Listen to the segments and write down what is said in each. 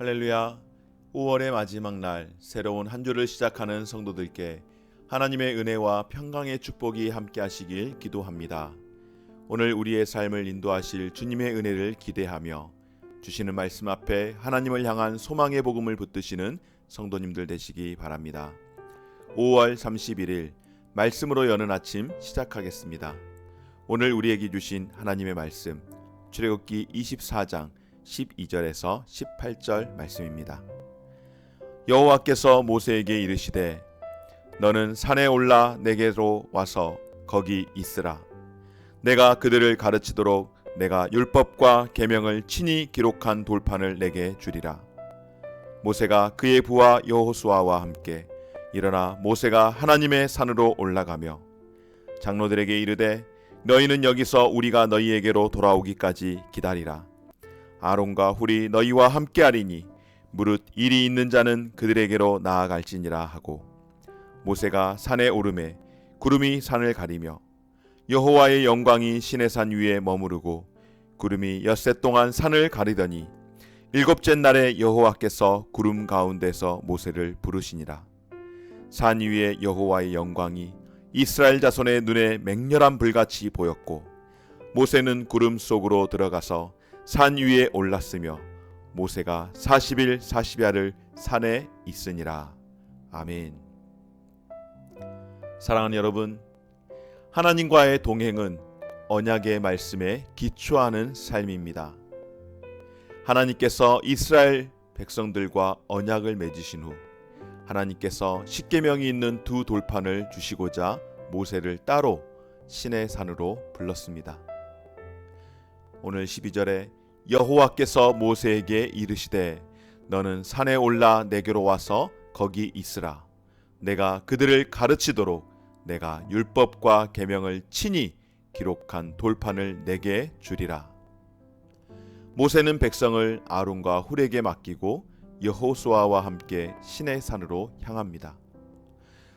할렐루야. 5월의 마지막 날 새로운 한 주를 시작하는 성도들께 하나님의 은혜와 평강의 축복이 함께 하시길 기도합니다. 오늘 우리의 삶을 인도하실 주님의 은혜를 기대하며 주시는 말씀 앞에 하나님을 향한 소망의 복음을 붙드시는 성도님들 되시기 바랍니다. 5월 31일 말씀으로 여는 아침 시작하겠습니다. 오늘 우리에게 주신 하나님의 말씀 출애굽기 24장 12절에서 18절 말씀입니다. 여호와께서 모세에게 이르시되 너는 산에 올라 내게로 와서 거기 있으라. 내가 그들을 가르치도록 내가 율법과 계명을 친히 기록한 돌판을 내게 주리라. 모세가 그의 부하 여호수아와 함께 일어나 모세가 하나님의 산으로 올라가며 장로들에게 이르되 너희는 여기서 우리가 너희에게로 돌아오기까지 기다리라. 아론과 훌이 너희와 함께하리니 무릇 일이 있는 자는 그들에게로 나아갈지니라 하고 모세가 산에 오르매 구름이 산을 가리며 여호와의 영광이 시내산 위에 머무르고 구름이 엿새 동안 산을 가리더니 일곱째 날에 여호와께서 구름 가운데서 모세를 부르시니라. 산 위에 여호와의 영광이 이스라엘 자손의 눈에 맹렬한 불같이 보였고 모세는 구름 속으로 들어가서 산 위에 올랐으며 모세가 40일 40야를 산에 있으니라. 아멘. 사랑하는 여러분, 하나님과의 동행은 언약의 말씀에 기초하는 삶입니다. 하나님께서 이스라엘 백성들과 언약을 맺으신 후 하나님께서 십계명이 있는 두 돌판을 주시고자 모세를 따로 시내 산으로 불렀습니다. 오늘 12절에 여호와께서 모세에게 이르시되 너는 산에 올라 내게로 와서 거기 있으라. 내가 그들을 가르치도록 내가 율법과 계명을 친히 기록한 돌판을 내게 주리라. 모세는 백성을 아론과 훌에게 맡기고 여호수아와 함께 시내 산으로 향합니다.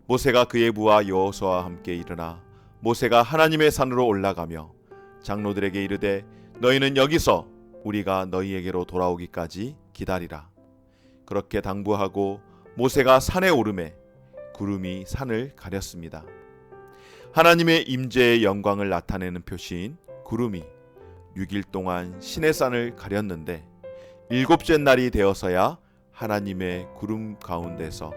모세가 그의 부하 여호수아와 함께 일어나 모세가 하나님의 산으로 올라가며 장로들에게 이르되 너희는 여기서 우리가 너희에게로 돌아오기까지 기다리라. 그렇게 당부하고 모세가 산에 오르매 구름이 산을 가렸습니다. 하나님의 임재의 영광을 나타내는 표시인 구름이 6일 동안 시내산을 가렸는데 일곱째 날이 되어서야 하나님의 구름 가운데서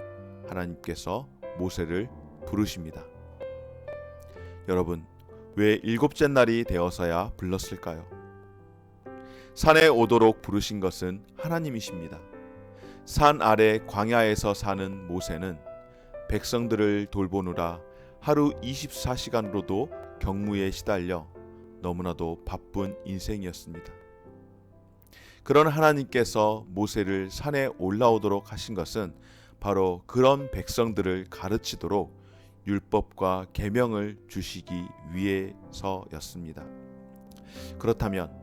하나님께서 모세를 부르십니다. 여러분, 왜 일곱째 날이 되어서야 불렀을까요? 산에 오도록 부르신 것은 하나님이십니다. 산 아래 광야에서 사는 모세는 백성들을 돌보느라 하루 24시간으로도 경무에 시달려 너무나도 바쁜 인생이었습니다. 그런 하나님께서 모세를 산에 올라오도록 하신 것은 바로 그런 백성들을 가르치도록 율법과 계명을 주시기 위해서였습니다. 그렇다면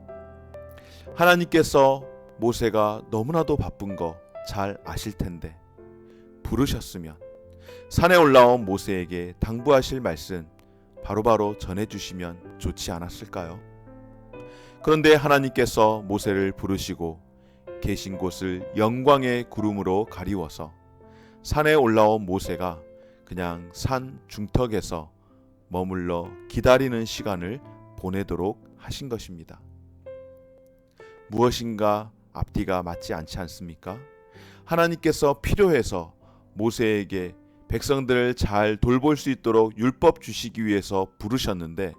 하나님께서 모세가 너무나도 바쁜 거 잘 아실 텐데 부르셨으면 산에 올라온 모세에게 당부하실 말씀 바로바로 전해주시면 좋지 않았을까요? 그런데 하나님께서 모세를 부르시고 계신 곳을 영광의 구름으로 가리워서 산에 올라온 모세가 그냥 산 중턱에서 머물러 기다리는 시간을 보내도록 하신 것입니다. 무엇인가 앞뒤가 맞지 않지 않습니까? 하나님께서 필요해서 모세에게 백성들을 잘 돌볼 수 있도록 율법 주시기 위해서 부르셨는데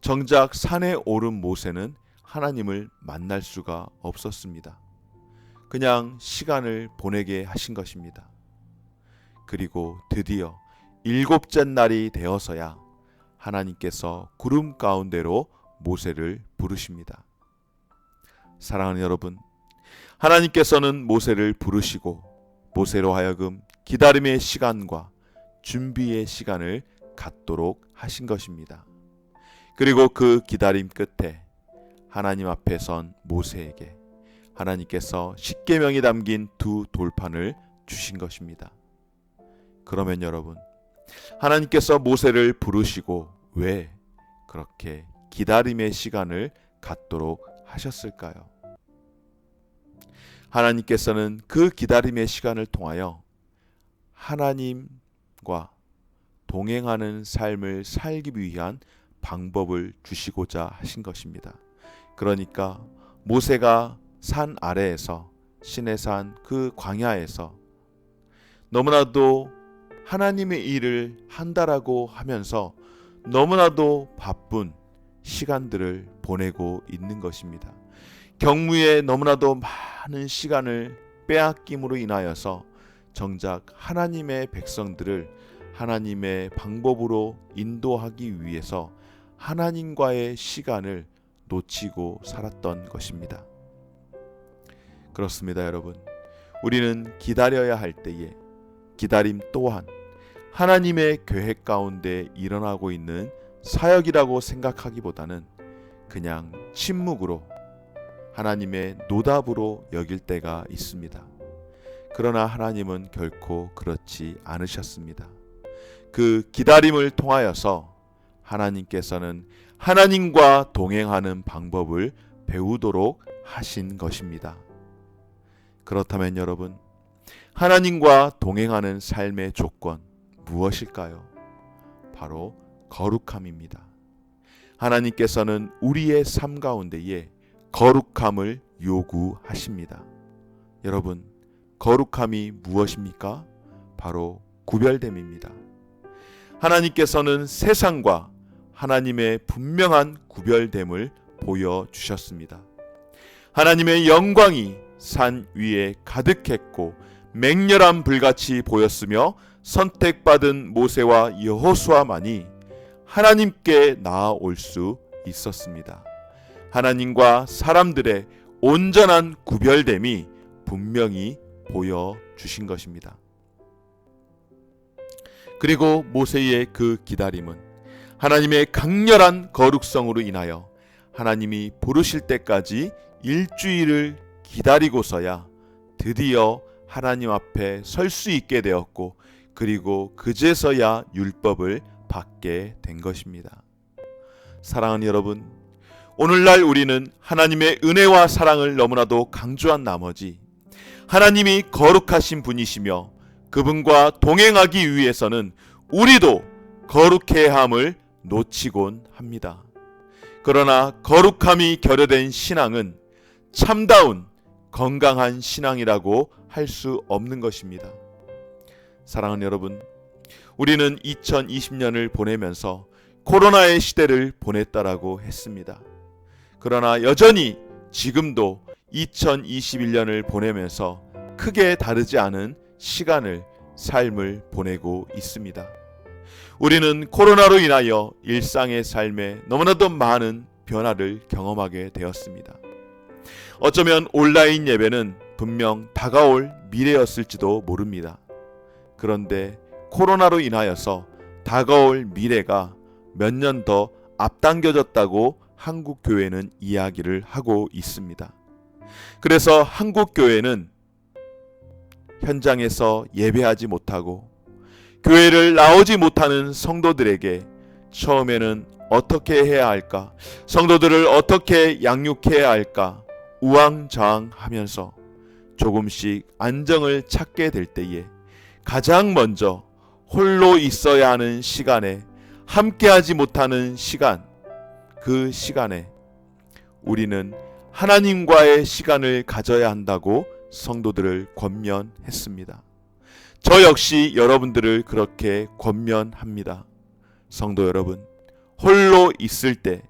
정작 산에 오른 모세는 하나님을 만날 수가 없었습니다. 그냥 시간을 보내게 하신 것입니다. 그리고 드디어 일곱째 날이 되어서야 하나님께서 구름 가운데로 모세를 부르십니다. 사랑하는 여러분, 하나님께서는 모세를 부르시고 모세로 하여금 기다림의 시간과 준비의 시간을 갖도록 하신 것입니다. 그리고 그 기다림 끝에 하나님 앞에 선 모세에게 하나님께서 십계명이 담긴 두 돌판을 주신 것입니다. 그러면 여러분, 하나님께서 모세를 부르시고 왜 그렇게 기다림의 시간을 갖도록 하셨을까요? 하나님께서는 그 기다림의 시간을 통하여 하나님과 동행하는 삶을 살기 위한 방법을 주시고자 하신 것입니다. 그러니까 모세가 산 아래에서, 시내산 그 광야에서 너무나도 하나님의 일을 한다라고 하면서 너무나도 바쁜 시간들을 보내고 있는 것입니다. 경무에 너무나도 많은 시간을 빼앗김으로 인하여서 정작 하나님의 백성들을 하나님의 방법으로 인도하기 위해서 하나님과의 시간을 놓치고 살았던 것입니다. 그렇습니다, 여러분. 우리는 기다려야 할 때에 기다림 또한 하나님의 계획 가운데 일어나고 있는 사역이라고 생각하기보다는 그냥 침묵으로 하나님의 노답으로 여길 때가 있습니다. 그러나 하나님은 결코 그렇지 않으셨습니다. 그 기다림을 통하여서 하나님께서는 하나님과 동행하는 방법을 배우도록 하신 것입니다. 그렇다면 여러분, 하나님과 동행하는 삶의 조건 무엇일까요? 바로 거룩함입니다. 하나님께서는 우리의 삶 가운데에 거룩함을 요구하십니다. 여러분, 거룩함이 무엇입니까? 바로 구별됨입니다. 하나님께서는 세상과 하나님의 분명한 구별됨을 보여주셨습니다. 하나님의 영광이 산 위에 가득했고 맹렬한 불같이 보였으며 선택받은 모세와 여호수아만이 하나님께 나아올 수 있었습니다. 하나님과 사람들의 온전한 구별됨이 분명히 보여주신 것입니다. 그리고 모세의 그 기다림은 하나님의 강렬한 거룩성으로 인하여 하나님이 부르실 때까지 일주일을 기다리고서야 드디어 하나님 앞에 설 수 있게 되었고, 그리고 그제서야 율법을 받게 된 것입니다. 사랑하는 여러분, 오늘날 우리는 하나님의 은혜와 사랑을 너무나도 강조한 나머지 하나님이 거룩하신 분이시며 그분과 동행하기 위해서는 우리도 거룩해야 함을 놓치곤 합니다. 그러나 거룩함이 결여된 신앙은 참다운 건강한 신앙이라고 할 수 없는 것입니다. 사랑하는 여러분, 우리는 2020년을 보내면서 코로나의 시대를 보냈다라고 했습니다. 그러나 여전히 지금도 2021년을 보내면서 크게 다르지 않은 시간을, 삶을 보내고 있습니다. 우리는 코로나로 인하여 일상의 삶에 너무나도 많은 변화를 경험하게 되었습니다. 어쩌면 온라인 예배는 분명 다가올 미래였을지도 모릅니다. 그런데 코로나로 인하여서 다가올 미래가 몇 년 더 앞당겨졌다고 한국 교회는 이야기를 하고 있습니다. 그래서 한국 교회는 현장에서 예배하지 못하고 교회를 나오지 못하는 성도들에게 처음에는 어떻게 해야 할까, 성도들을 어떻게 양육해야 할까 우왕좌왕하면서 조금씩 안정을 찾게 될 때에 가장 먼저 홀로 있어야 하는 시간에, 함께하지 못하는 시간, 그 시간에 우리는 하나님과의 시간을 가져야 한다고 성도들을 권면했습니다. 저 역시 여러분들을 그렇게 권면합니다. 성도 여러분, 홀로 있을 때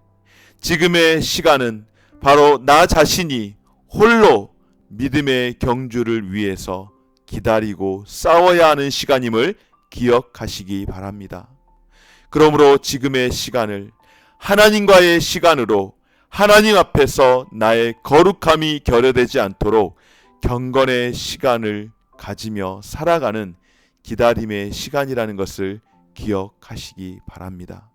지금의 시간은 바로 나 자신이 홀로 믿음의 경주를 위해서 기다리고 싸워야 하는 시간임을 기억하시기 바랍니다. 그러므로 지금의 시간을 하나님과의 시간으로, 하나님 앞에서 나의 거룩함이 결여되지 않도록 경건의 시간을 가지며 살아가는 기다림의 시간이라는 것을 기억하시기 바랍니다.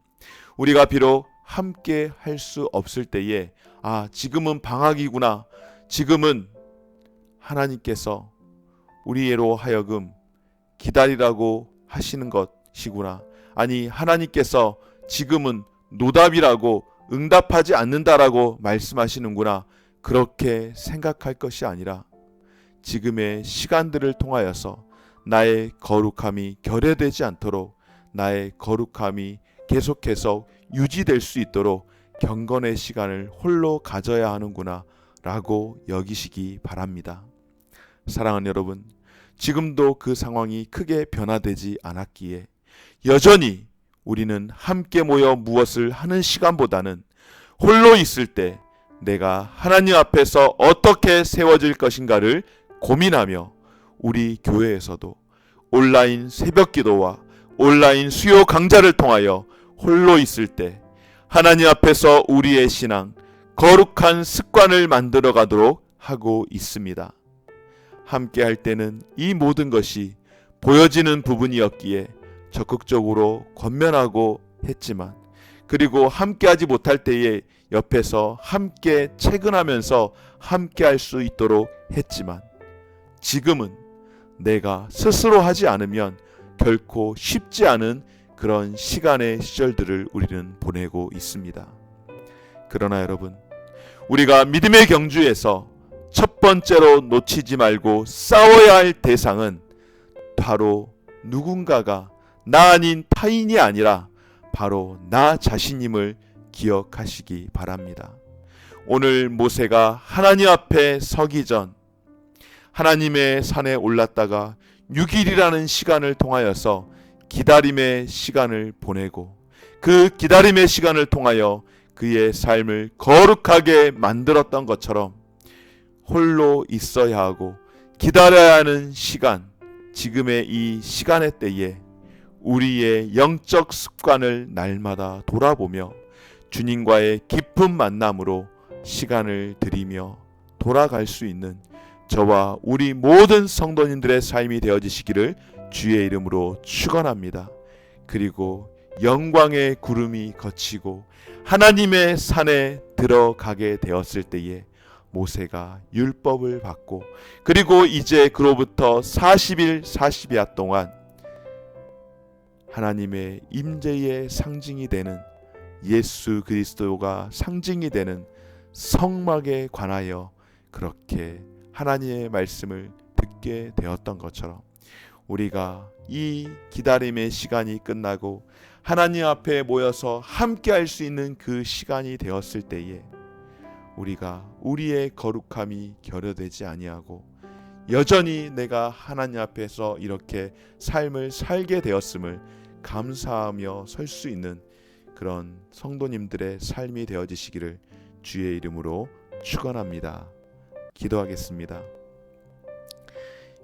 우리가 비록 함께 할 수 없을 때에 지금은 방학이구나, 지금은 하나님께서 우리로 하여금 기다리라고 하시는 것이구나, 아니 하나님께서 지금은 노답이라고 응답하지 않는다라고 말씀하시는구나, 그렇게 생각할 것이 아니라 지금의 시간들을 통하여서 나의 거룩함이 결여되지 않도록, 나의 거룩함이 계속해서 유지될 수 있도록 경건의 시간을 홀로 가져야 하는구나 라고 여기시기 바랍니다. 사랑하는 여러분, 지금도 그 상황이 크게 변화되지 않았기에 여전히 우리는 함께 모여 무엇을 하는 시간보다는 홀로 있을 때 내가 하나님 앞에서 어떻게 세워질 것인가를 고민하며 우리 교회에서도 온라인 새벽기도와 온라인 수요 강좌를 통하여 홀로 있을 때 하나님 앞에서 우리의 신앙, 거룩한 습관을 만들어 가도록 하고 있습니다. 함께 할 때는 이 모든 것이 보여지는 부분이었기에 적극적으로 권면하고 했지만, 그리고 함께하지 못할 때에 옆에서 함께 체근하면서 함께 할 수 있도록 했지만, 지금은 내가 스스로 하지 않으면 결코 쉽지 않은 그런 시간의 시절들을 우리는 보내고 있습니다. 그러나 여러분, 우리가 믿음의 경주에서 첫 번째로 놓치지 말고 싸워야 할 대상은 바로 누군가가 나 아닌 타인이 아니라 바로 나 자신임을 기억하시기 바랍니다. 오늘 모세가 하나님 앞에 서기 전 하나님의 산에 올랐다가 6일이라는 시간을 통하여서 기다림의 시간을 보내고, 그 기다림의 시간을 통하여 그의 삶을 거룩하게 만들었던 것처럼 홀로 있어야 하고 기다려야 하는 시간, 지금의 이 시간의 때에 우리의 영적 습관을 날마다 돌아보며 주님과의 깊은 만남으로 시간을 들이며 돌아갈 수 있는 저와 우리 모든 성도님들의 삶이 되어지시기를 주의 이름으로 축원합니다. 그리고 영광의 구름이 걷히고 하나님의 산에 들어가게 되었을 때에 모세가 율법을 받고, 그리고 이제 그로부터 40일 40야 동안 하나님의 임재의 상징이 되는 예수 그리스도가 상징이 되는 성막에 관하여 그렇게 하나님의 말씀을 듣게 되었던 것처럼, 우리가 이 기다림의 시간이 끝나고 하나님 앞에 모여서 함께 할 수 있는 그 시간이 되었을 때에 우리가 우리의 거룩함이 결여되지 아니하고 여전히 내가 하나님 앞에서 이렇게 삶을 살게 되었음을 감사하며 설 수 있는 그런 성도님들의 삶이 되어지시기를 주의 이름으로 축원합니다. 기도하겠습니다.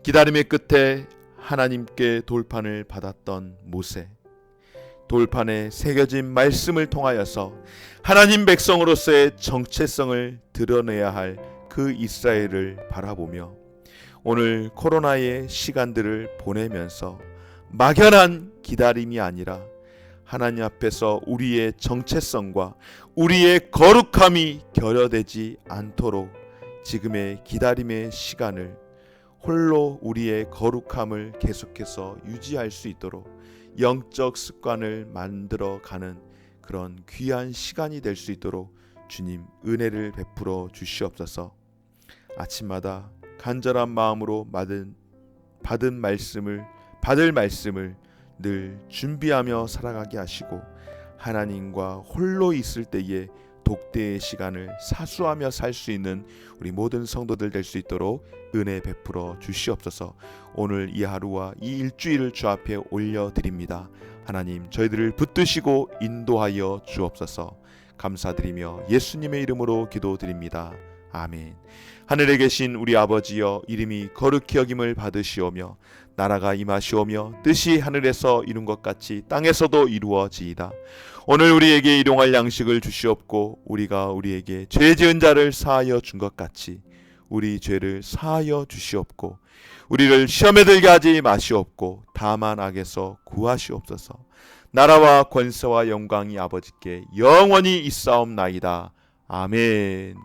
기다림의 끝에 하나님께 돌판을 받았던 모세, 돌판에 새겨진 말씀을 통하여서 하나님 백성으로서의 정체성을 드러내야 할 그 이스라엘을 바라보며 오늘 코로나의 시간들을 보내면서 막연한 기다림이 아니라 하나님 앞에서 우리의 정체성과 우리의 거룩함이 결여되지 않도록 지금의 기다림의 시간을 홀로 우리의 거룩함을 계속해서 유지할 수 있도록 영적 습관을 만들어가는 그런 귀한 시간이 될 수 있도록 주님 은혜를 베풀어 주시옵소서. 아침마다 간절한 마음으로 받을 말씀을 늘 준비하며 살아가게 하시고, 하나님과 홀로 있을 때에 독대의 시간을 사수하며 살 수 있는 우리 모든 성도들 될 수 있도록 은혜 베풀어 주시옵소서. 오늘 이 하루와 이 일주일을 주 앞에 올려드립니다. 하나님, 저희들을 붙드시고 인도하여 주옵소서. 감사드리며 예수님의 이름으로 기도드립니다. 아멘. 하늘에 계신 우리 아버지여, 이름이 거룩히 여김을 받으시오며 나라가 임하시오며 뜻이 하늘에서 이룬 것 같이 땅에서도 이루어지이다. 오늘 우리에게 일용할 양식을 주시옵고, 우리가 우리에게 죄 지은 자를 사하여 준 것 같이 우리 죄를 사하여 주시옵고, 우리를 시험에 들게 하지 마시옵고 다만 악에서 구하시옵소서. 나라와 권세와 영광이 아버지께 영원히 있사옵나이다. 아멘.